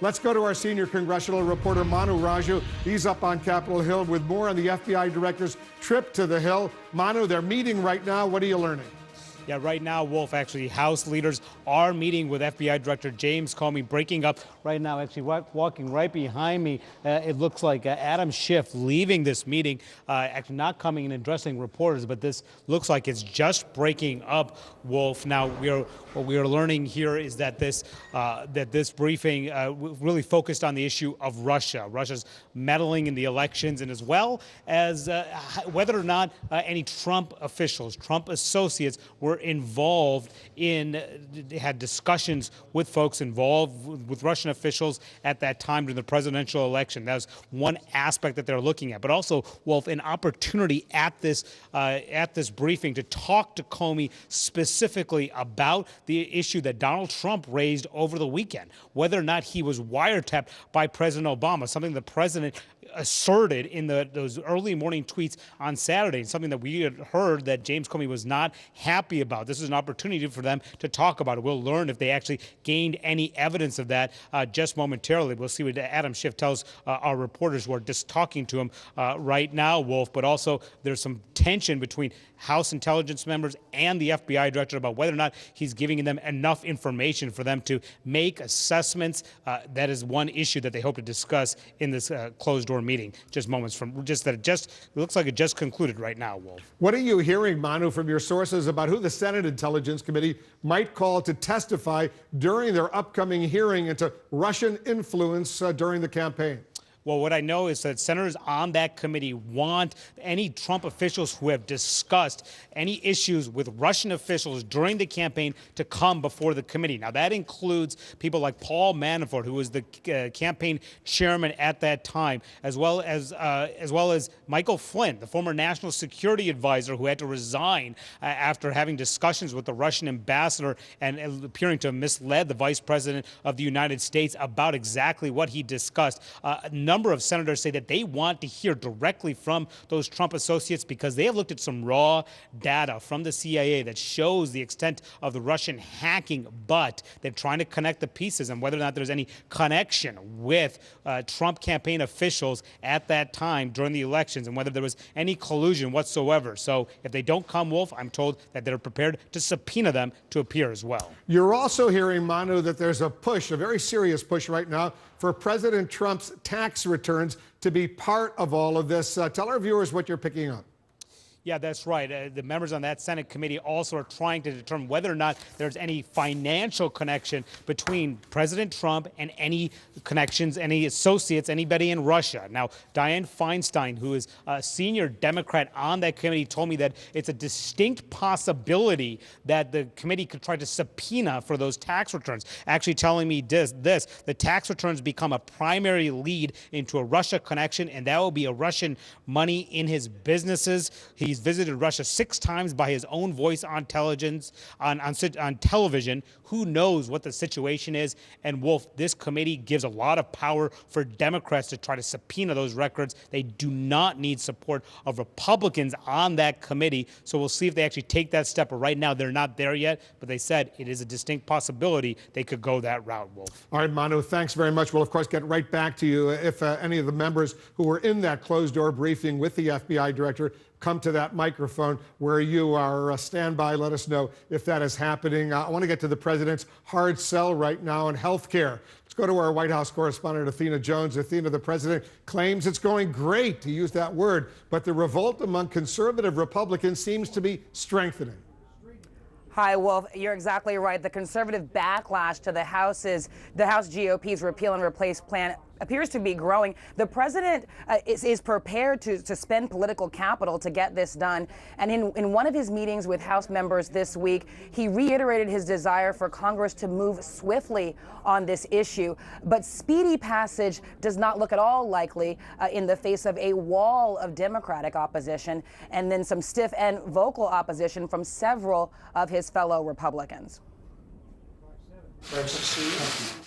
Let's go to our senior congressional reporter, Manu Raju. He's up on Capitol Hill with more on the FBI director's trip to the Hill. Manu, they're meeting right now. What are you learning? Yeah, right now, Wolf, actually, House leaders are meeting with FBI Director James Comey, breaking up right now, actually walking right behind me. It looks like Adam Schiff leaving this meeting, actually not coming and addressing reporters, but this looks like it's just breaking up, Wolf. Now, what we are learning here is that this briefing really focused on the issue of Russia's meddling in the elections, and as well as whether or not any Trump officials, Trump associates, were involved had discussions with folks involved with Russian officials at that time during the presidential election. That was one aspect that they're looking at, but also, Wolf, an opportunity at this briefing to talk to Comey specifically about the issue that Donald Trump raised over the weekend, whether or not he was wiretapped by President Obama, something the president asserted in those early morning tweets on Saturday, something that we had heard that James Comey was not happy about. This is an opportunity for them to talk about it. We'll learn if they actually gained any evidence of that just momentarily. We'll see what Adam Schiff tells our reporters who are just talking to him right now, Wolf. But also there's some tension between House intelligence members and the FBI director about whether or not he's giving them enough information for them to make assessments. That is one issue that they hope to discuss in this closed-door meeting just moments from it looks like it just concluded right now, Wolf. What are you hearing, Manu, from your sources about who the Senate Intelligence Committee might call to testify during their upcoming hearing into Russian influence during the campaign? Well, what I know is that senators on that committee want any Trump officials who have discussed any issues with Russian officials during the campaign to come before the committee. Now, that includes people like Paul Manafort, who was the campaign chairman at that time, as well as Michael Flynn, the former national security advisor who had to resign after having discussions with the Russian ambassador and appearing to have misled the vice president of the United States about exactly what he discussed. Number of senators say that they want to hear directly from those Trump associates because they have looked at some raw data from the CIA that shows the extent of the Russian hacking, but they're trying to connect the pieces and whether or not there's any connection with Trump campaign officials at that time during the elections and whether there was any collusion whatsoever. So if they don't come, Wolf, I'm told that they're prepared to subpoena them to appear as well. You're also hearing, Manu, that there's a push, a very serious push right now, for President Trump's tax returns to be part of all of this. Tell our viewers what you're picking up. Yeah, that's right. The members on that Senate committee also are trying to determine whether or not there's any financial connection between President Trump and any connections, any associates, anybody in Russia. Now, Dianne Feinstein, who is a senior Democrat on that committee, told me that it's a distinct possibility that the committee could try to subpoena for those tax returns. Actually telling me the tax returns become a primary lead into a Russia connection, and that will be a Russian money in his businesses. He's visited Russia 6 times by his own voice on television. Who knows what the situation is? And Wolf, this committee gives a lot of power for Democrats to try to subpoena those records. They do not need support of Republicans on that committee. So we'll see if they actually take that step. But right now, they're not there yet. But they said it is a distinct possibility they could go that route, Wolf. All right, Manu, thanks very much. We'll, of course, get right back to you if any of the members who were in that closed-door briefing with the FBI director come to that microphone where you are. Stand by. Let us know if that is happening. I want to get to the president's hard sell right now in health care. Let's go to our White House correspondent, Athena Jones. Athena, the president claims it's going great, to use that word, but the revolt among conservative Republicans seems to be strengthening. Hi, Wolf. You're exactly right. The conservative backlash to the House GOP's repeal and replace plan appears to be growing. The president is prepared to spend political capital to get this done. And in one of his meetings with House members this week, he reiterated his desire for Congress to move swiftly on this issue. But speedy passage does not look at all likely in the face of a wall of Democratic opposition and then some stiff and vocal opposition from several of his fellow Republicans.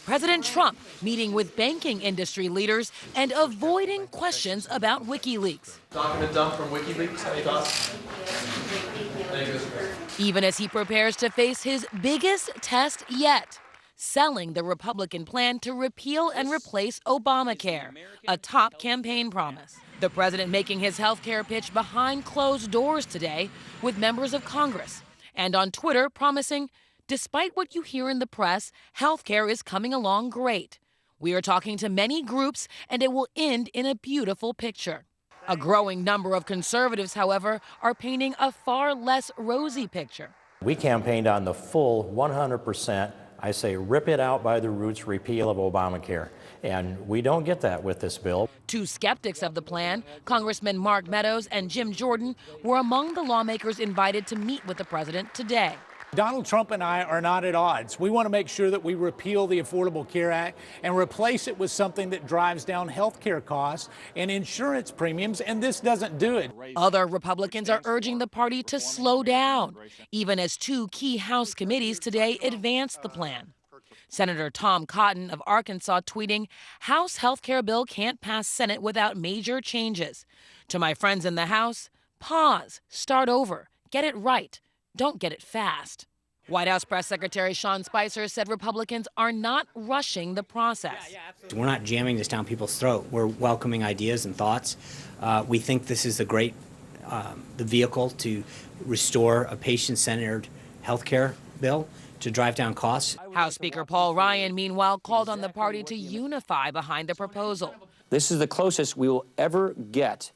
President Trump meeting with banking industry leaders and avoiding questions about WikiLeaks. Talking to Dump from WikiLeaks, any thoughts? Even as he prepares to face his biggest test yet, selling the Republican plan to repeal and replace Obamacare, a top campaign promise. The president making his health care pitch behind closed doors today with members of Congress, and on Twitter promising, despite what you hear in the press, health care is coming along great. We are talking to many groups, and it will end in a beautiful picture. A growing number of conservatives, however, are painting a far less rosy picture. We campaigned on the full 100%, I say rip it out by the roots repeal of Obamacare. And we don't get that with this bill. Two skeptics of the plan, Congressman Mark Meadows and Jim Jordan, were among the lawmakers invited to meet with the president today. Donald Trump and I are not at odds. We want to make sure that we repeal the Affordable Care Act and replace it with something that drives down health care costs and insurance premiums, and this doesn't do it. Other Republicans are urging the party to slow down, even as two key House committees today advanced the plan. Senator Tom Cotton of Arkansas tweeting, "House health care bill can't pass Senate without major changes. To my friends in the House, pause, start over, get it right. Don't get it fast." White House Press Secretary Sean Spicer said Republicans are not rushing the process. We're not jamming this down people's throat. We're welcoming ideas and thoughts. We think this is the vehicle to restore a patient-centered health care bill to drive down costs. House Speaker Paul Ryan, meanwhile, called on the party to unify behind the proposal. This is the closest we will ever get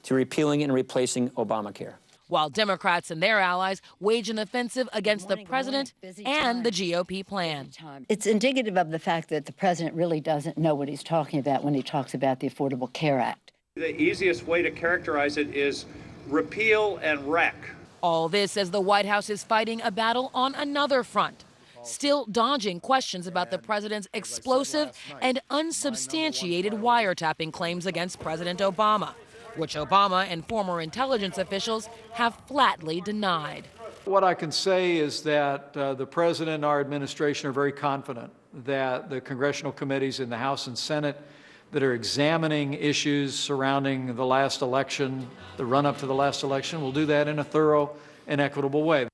to repealing and replacing Obamacare, while Democrats and their allies wage an offensive against the president and the GOP plan. It's indicative of the fact that the president really doesn't know what he's talking about when he talks about the Affordable Care Act. The easiest way to characterize it is repeal and wreck. All this as the White House is fighting a battle on another front, still dodging questions about the president's explosive and unsubstantiated wiretapping claims against President Obama, which Obama and former intelligence officials have flatly denied. What I can say is that the president and our administration are very confident that the congressional committees in the House and Senate that are examining issues surrounding the last election, the run-up to the last election, will do that in a thorough and equitable way.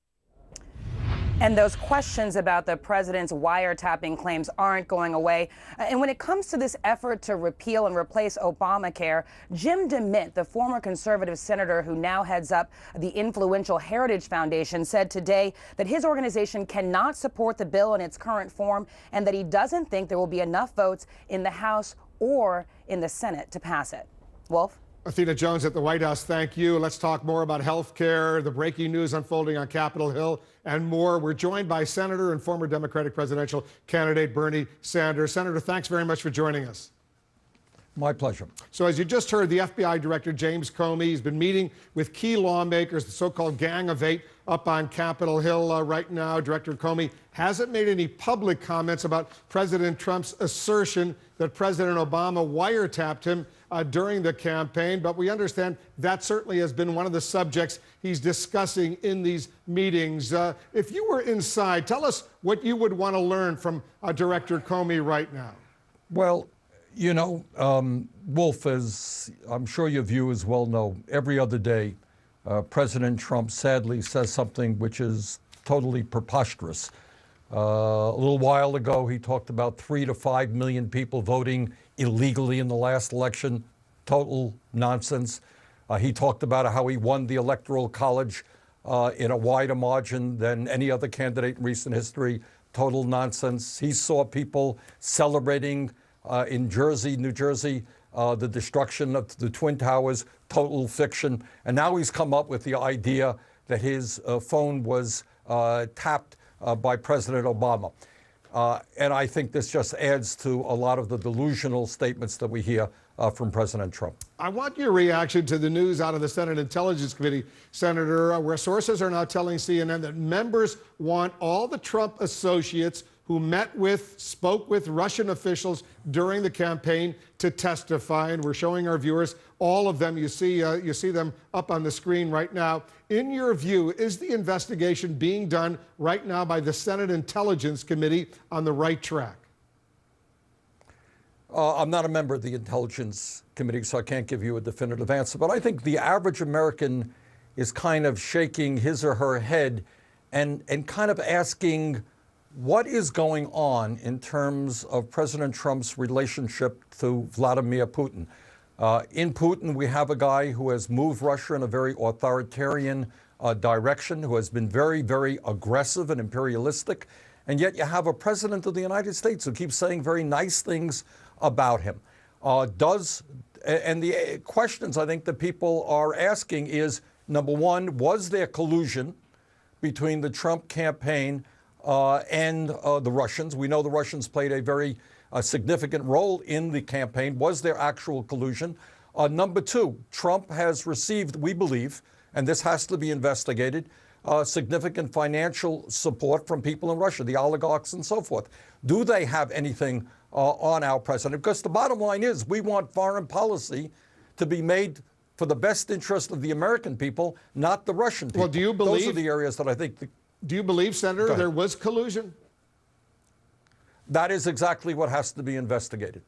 And those questions about the president's wiretapping claims aren't going away. And when it comes to this effort to repeal and replace Obamacare, Jim DeMint, the former conservative senator who now heads up the influential Heritage Foundation, said today that his organization cannot support the bill in its current form and that he doesn't think there will be enough votes in the House or in the Senate to pass it. Wolf? Athena Jones at the White House, thank you. Let's talk more about health care, the breaking news unfolding on Capitol Hill, and more. We're joined by Senator and former Democratic presidential candidate Bernie Sanders. Senator, thanks very much for joining us. My pleasure. So as you just heard, the FBI Director James Comey has been meeting with key lawmakers, the so-called Gang of Eight, up on Capitol Hill right now. Director Comey hasn't made any public comments about President Trump's assertion that President Obama wiretapped him during the campaign, but we understand that certainly has been one of the subjects he's discussing in these meetings. If you were inside, tell us what you would want to learn from Director Comey right now. Well, you know, Wolf, as I'm sure your viewers well know, every other day, President Trump sadly says something which is totally preposterous. A little while ago, he talked about 3 to 5 million people voting illegally in the last election. Total nonsense. He talked about how he won the Electoral College in a wider margin than any other candidate in recent history. Total nonsense. He saw people celebrating in New Jersey, the destruction of the Twin Towers. Total fiction. And now he's come up with the idea that his phone was tapped by President Obama. And I think this just adds to a lot of the delusional statements that we hear from President Trump. I want your reaction to the news out of the Senate Intelligence Committee, Senator, where sources are now telling CNN that members want all the Trump associates who spoke with Russian officials during the campaign to testify. And we're showing our viewers all of them. You see them up on the screen right now. In your view, is the investigation being done right now by the Senate Intelligence Committee on the right track? I'm not a member of the Intelligence Committee, so I can't give you a definitive answer. But I think the average American is kind of shaking his or her head and kind of asking, what is going on in terms of President Trump's relationship to Vladimir Putin. In Putin, we have a guy who has moved Russia in a very authoritarian direction, who has been very, very aggressive and imperialistic. And yet you have a president of the United States who keeps saying very nice things about him. And the questions I think that people are asking is, number one, was there collusion between the Trump campaign and the Russians? We know the Russians played a very significant role in the campaign. Was there actual collusion? Number two, Trump has received, we believe, and this has to be investigated, significant financial support from people in Russia, the oligarchs and so forth. Do they have anything on our president? Because the bottom line is we want foreign policy to be made for the best interest of the American people, not the Russian people. Well, do you believe... Those are the areas that I think... Do you believe, Senator, there was collusion? That is exactly what has to be investigated.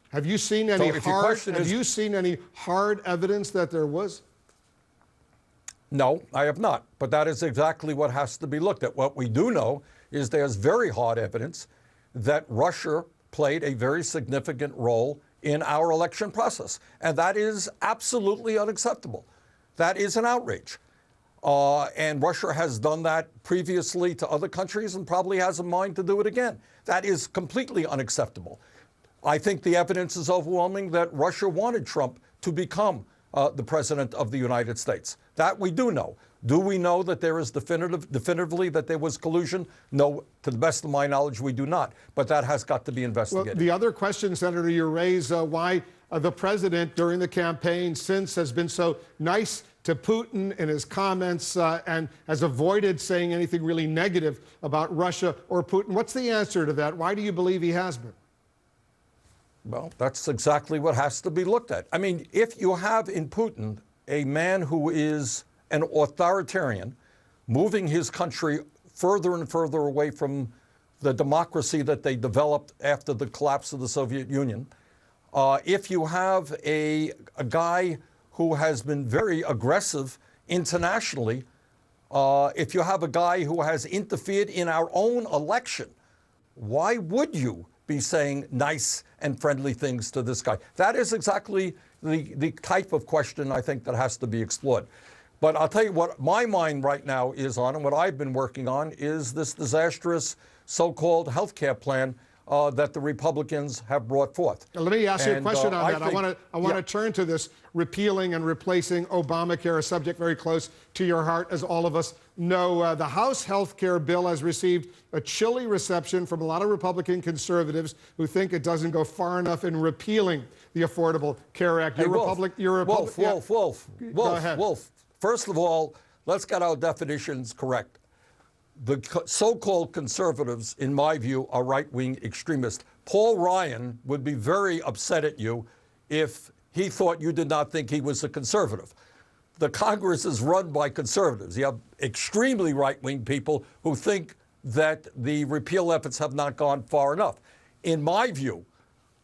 Have you seen any hard evidence that there was? No, I have not. But that is exactly what has to be looked at. What we do know is there's very hard evidence that Russia played a very significant role in our election process. And that is absolutely unacceptable. That is an outrage. And Russia has done that previously to other countries and probably has in mind to do it again. That is completely unacceptable. I think the evidence is overwhelming that Russia wanted Trump to become the president of the United States. That we do know. Do we know that there is definitively that there was collusion? No, to the best of my knowledge, we do not. But that has got to be investigated. Well, the other question, Senator, you raise why the president during the campaign since has been so nice to Putin in his comments and has avoided saying anything really negative about Russia or Putin. What's the answer to that? Why do you believe he has been? Well, that's exactly what has to be looked at. I mean, if you have in Putin a man who is an authoritarian, moving his country further and further away from the democracy that they developed after the collapse of the Soviet Union, if you have a guy who has been very aggressive internationally, if you have a guy who has interfered in our own election, why would you be saying nice and friendly things to this guy? That is exactly the type of question I think that has to be explored. But I'll tell you what my mind right now is on, and what I've been working on, is this disastrous so-called health care plan that the Republicans have brought forth. Let me ask you a question on that. I want to turn to this repealing and replacing Obamacare, a subject very close to your heart, as all of us know. The House health care bill has received a chilly reception from a lot of Republican conservatives who think it doesn't go far enough in repealing the Affordable Care Act. Hey, Wolf. First of all, let's get our definitions correct. The so-called conservatives, in my view, are right-wing extremists. Paul Ryan would be very upset at you if he thought you did not think he was a conservative. The Congress is run by conservatives. You have extremely right-wing people who think that the repeal efforts have not gone far enough. In my view,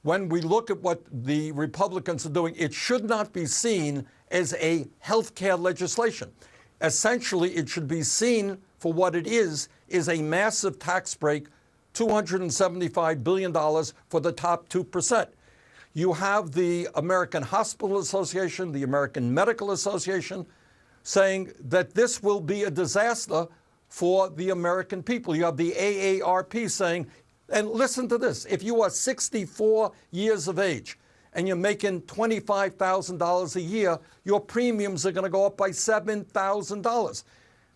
when we look at what the Republicans are doing, it should not be seen as a health care legislation. Essentially, it should be seen for what it is a massive tax break, $275 billion for the top 2%. You have the American Hospital Association, the American Medical Association, saying that this will be a disaster for the American people. You have the AARP saying, and listen to this, if you are 64 years of age and you're making $25,000 a year, your premiums are going to go up by $7,000.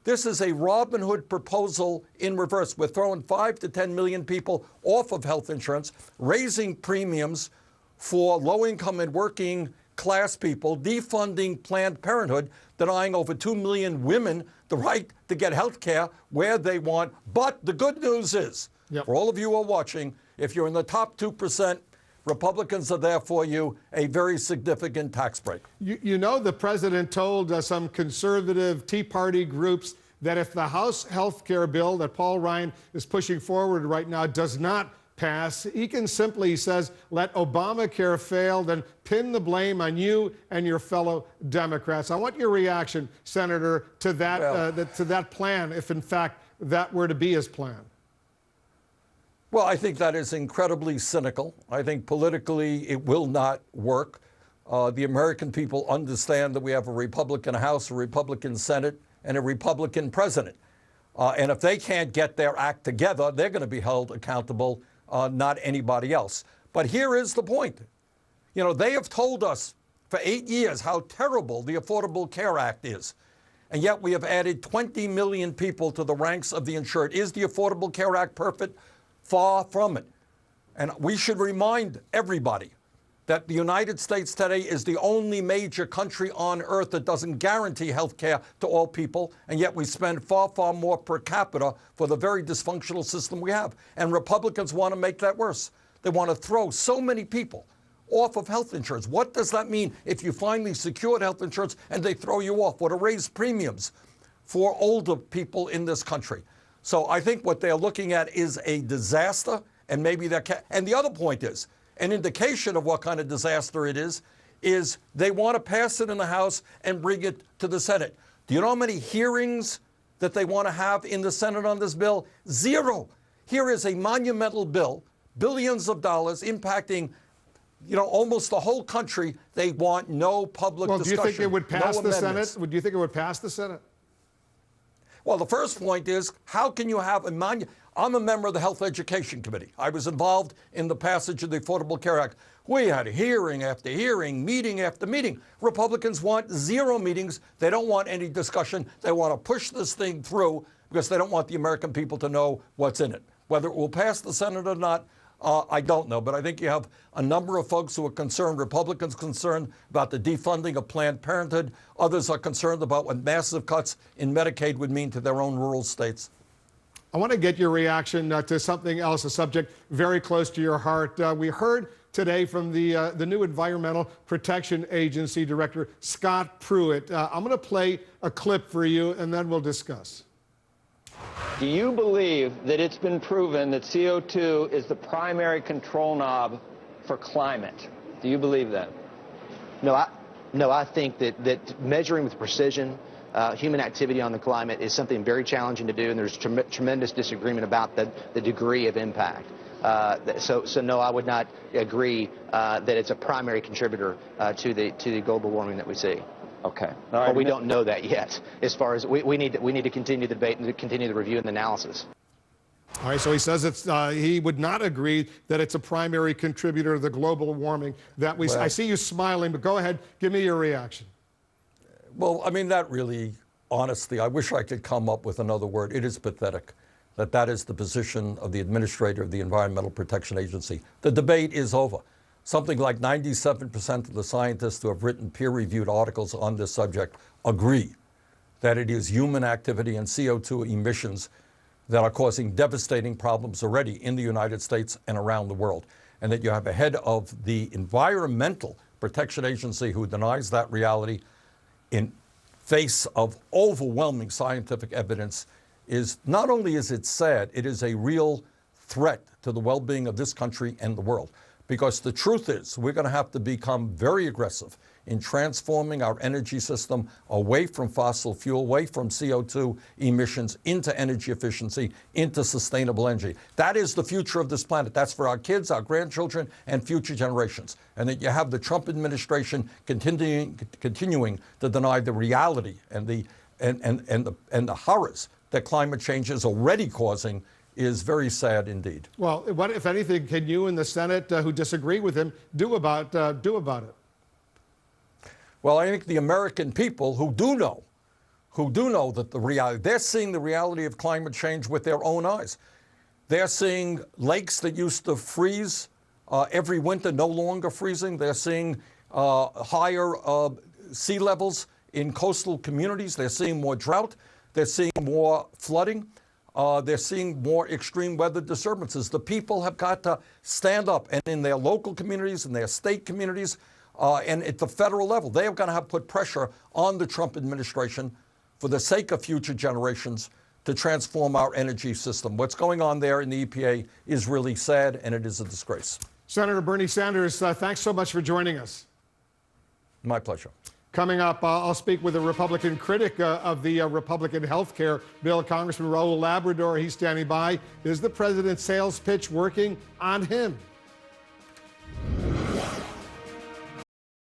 This is a Robin Hood proposal in reverse. We're throwing 5 to 10 million people off of health insurance, raising premiums for low-income and working class people, defunding Planned Parenthood, denying over 2 million women the right to get health care where they want. But the good news is, for all of you who are watching, if you're in the top 2%, Republicans are there for you, a very significant tax break. You know, the president told some conservative Tea Party groups that if the House health care bill that Paul Ryan is pushing forward right now does not pass, he can simply, he says, let Obamacare fail, then pin the blame on you and your fellow Democrats. I want your reaction, Senator, to that, to that plan, if in fact that were to be his plan. Well, I think that is incredibly cynical. I think politically it will not work. The American people understand that we have a Republican House, a Republican Senate, and a Republican president. And if they can't get their act together, they're going to be held accountable, not anybody else. But here is the point. You know, they have told us for 8 years how terrible the Affordable Care Act is. And yet we have added 20 million people to the ranks of the insured. Is the Affordable Care Act perfect? Far from it. And we should remind everybody that the United States today is the only major country on earth that doesn't guarantee health care to all people, and yet we spend far, far more per capita for the very dysfunctional system we have. And Republicans want to make that worse. They want to throw so many people off of health insurance. What does that mean if you finally secured health insurance and they throw you off? Or to raise premiums for older people in this country. So I think what they're looking at is a disaster, and maybe that and the other point is, an indication of what kind of disaster it is they want to pass it in the House and bring it to the Senate. Do you know how many hearings that they want to have in the Senate on this bill? Zero. Here is a monumental bill, billions of dollars impacting, you know, almost the whole country. They want no public discussion. Do you think it would pass the amendments. Senate? Do you think it would pass the Senate? Well, the first point is, how can you have a I'm a member of the Health Education Committee. I was involved in the passage of the Affordable Care Act. We had hearing after hearing, meeting after meeting. Republicans want zero meetings. They don't want any discussion. They want to push this thing through because they don't want the American people to know what's in it. Whether it will pass the Senate or not, I don't know. But I think you have a number of folks who are concerned, Republicans concerned about the defunding of Planned Parenthood. Others are concerned about what massive cuts in Medicaid would mean to their own rural states. I want to get your reaction to something else, a subject very close to your heart. We heard today from the new Environmental Protection Agency Director, Scott Pruitt. I'm going to play a clip for you, and then we'll discuss. Do you believe that it's been proven that CO2 is the primary control knob for climate? Do you believe that? No, I think that measuring with precision human activity on the climate is something very challenging to do, and there's tremendous disagreement about the degree of impact. So no, I would not agree that it's a primary contributor to the global warming that we see. Okay. All right. But we don't know that yet. As far as we need to continue the debate and to continue the review and the analysis. All right, so he says he would not agree that it's a primary contributor to the global warming that we. Well, I see you smiling, but go ahead, give me your reaction. Well, I mean, that really, honestly, I wish I could come up with another word. It is pathetic that is the position of the administrator of the Environmental Protection Agency. The debate is over. Something like 97% of the scientists who have written peer-reviewed articles on this subject agree that it is human activity and CO2 emissions that are causing devastating problems already in the United States and around the world, and that you have a head of the Environmental Protection Agency who denies that reality in face of overwhelming scientific evidence. Is not only is it sad, it is a real threat to the well-being of this country and the world. Because the truth is, we're going to have to become very aggressive in transforming our energy system away from fossil fuel, away from CO2 emissions, into energy efficiency, into sustainable energy. That is the future of this planet. That's for our kids, our grandchildren, and future generations. And that you have the Trump administration continuing to deny the reality and the horrors that climate change is already causing is very sad indeed. Well, what, if anything, can you in the Senate who disagree with him do about it? Well, I think the American people who do know that the reality, they're seeing the reality of climate change with their own eyes. They're seeing lakes that used to freeze every winter no longer freezing. They're seeing higher sea levels in coastal communities. They're seeing more drought. They're seeing more flooding. They're seeing more extreme weather disturbances. The people have got to stand up, and in their local communities, in their state communities, and at the federal level, they are going to have put pressure on the Trump administration for the sake of future generations to transform our energy system. What's going on there in the EPA is really sad, and it is a disgrace. Senator Bernie Sanders, thanks so much for joining us. My pleasure. Coming up, I'll speak with a Republican critic of the Republican health care bill, Congressman Raul Labrador. He's standing by. Is the president's sales pitch working on him?